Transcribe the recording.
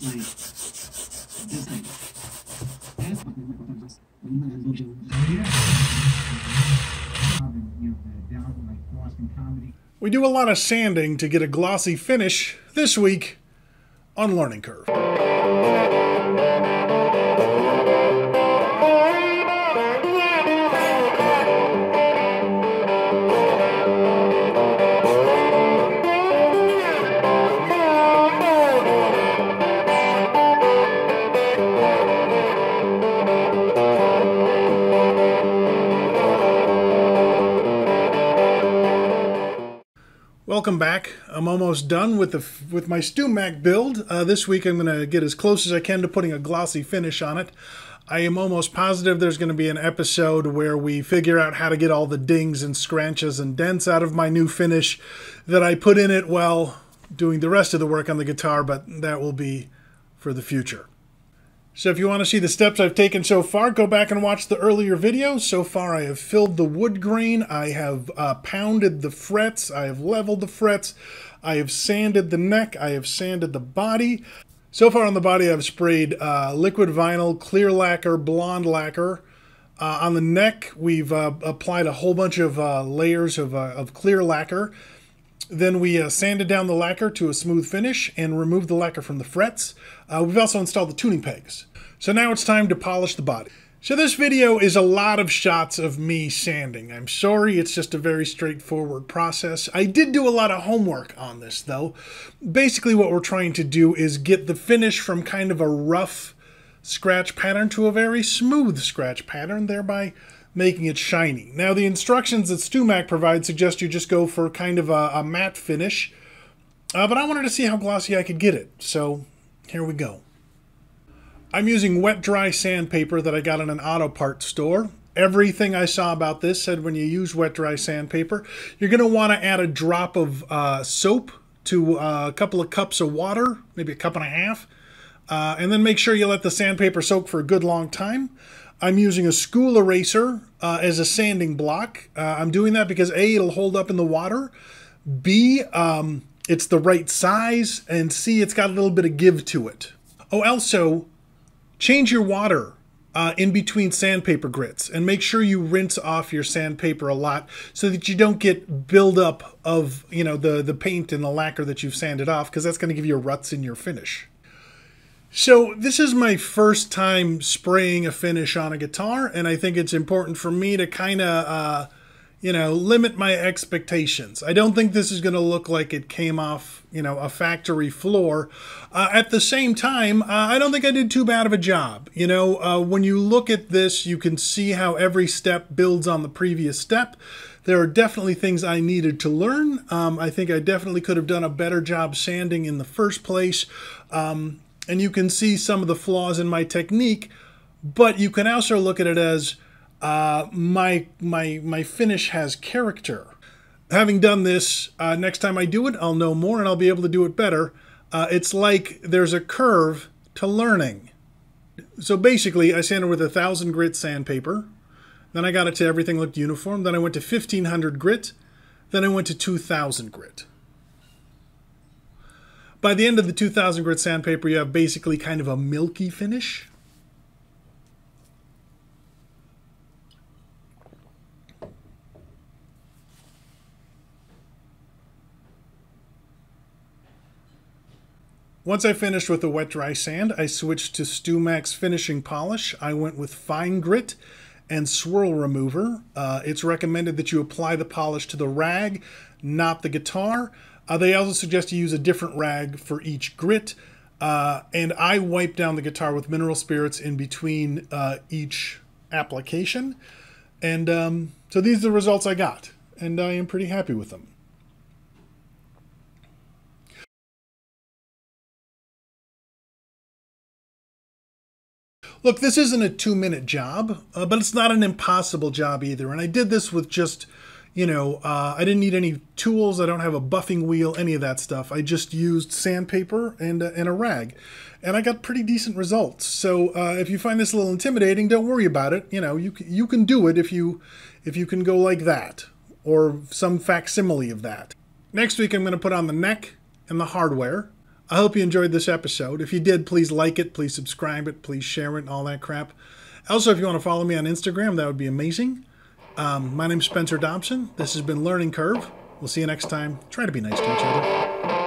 We do a lot of sanding to get a glossy finish this week on Learning Curve. Welcome back. I'm almost done with my StewMac build. This week I'm going to get as close as I can to putting a glossy finish on it. I am almost positive there's going to be an episode where we figure out how to get all the dings and scratches and dents out of my new finish that I put in it while doing the rest of the work on the guitar, but that will be for the future. So if you want to see the steps I've taken so far, go back and watch the earlier videos. So far I have filled the wood grain, I have pounded the frets, I have leveled the frets, I have sanded the neck, I have sanded the body. So far on the body I've sprayed liquid vinyl, clear lacquer, blonde lacquer. On the neck we've applied a whole bunch of layers of clear lacquer. Then we sanded down the lacquer to a smooth finish and removed the lacquer from the frets. We've also installed the tuning pegs. So now it's time to polish the body. So this video is a lot of shots of me sanding. I'm sorry, it's just a very straightforward process. I did do a lot of homework on this though. Basically what we're trying to do is get the finish from kind of a rough scratch pattern to a very smooth scratch pattern, thereby making it shiny. Now the instructions that StewMac provides suggest you just go for kind of a matte finish, but I wanted to see how glossy I could get it, so here we go. I'm using wet dry sandpaper that I got in an auto parts store. Everything I saw about this said when you use wet dry sandpaper, you're going to want to add a drop of soap to a couple of cups of water, maybe a cup and a half, and then make sure you let the sandpaper soak for a good long time. I'm using a school eraser as a sanding block. I'm doing that because A, it'll hold up in the water, B, it's the right size, and C, it's got a little bit of give to it. Oh, also, change your water in between sandpaper grits and make sure you rinse off your sandpaper a lot so that you don't get buildup of, you know, the paint and the lacquer that you've sanded off, because that's going to give you ruts in your finish. So this is my first time spraying a finish on a guitar, and I think it's important for me to kind of, you know, limit my expectations. I don't think this is going to look like it came off, you know, a factory floor. At the same time, I don't think I did too bad of a job. You know, when you look at this, you can see how every step builds on the previous step. There are definitely things I needed to learn. I think I definitely could have done a better job sanding in the first place. And you can see some of the flaws in my technique, but you can also look at it as my finish has character. Having done this, next time I do it, I'll know more and I'll be able to do it better. It's like there's a curve to learning. So basically, I sanded with 1,000 grit sandpaper. Then I got it to everything looked uniform. Then I went to 1,500 grit. Then I went to 2,000 grit. By the end of the 2,000 grit sandpaper, you have basically kind of a milky finish. Once I finished with the wet dry sand, I switched to StewMac's finishing polish. I went with fine grit and swirl remover. It's recommended that you apply the polish to the rag, not the guitar. They also suggest you use a different rag for each grit. And I wipe down the guitar with mineral spirits in between each application. And so these are the results I got, and I am pretty happy with them. Look, this isn't a 2-minute job, but it's not an impossible job either. And I did this with just, you know, I didn't need any tools. I don't have a buffing wheel, any of that stuff. I just used sandpaper and a rag. And I got pretty decent results. So if you find this a little intimidating, don't worry about it. You know, you can do it if you can go like that, or some facsimile of that. Next week, I'm going to put on the neck and the hardware. I hope you enjoyed this episode. If you did, please like it, please subscribe it, please share it, and all that crap. Also, if you want to follow me on Instagram, that would be amazing. My name's Spencer Dobson. This has been Learning Curve. We'll see you next time. Try to be nice to each other.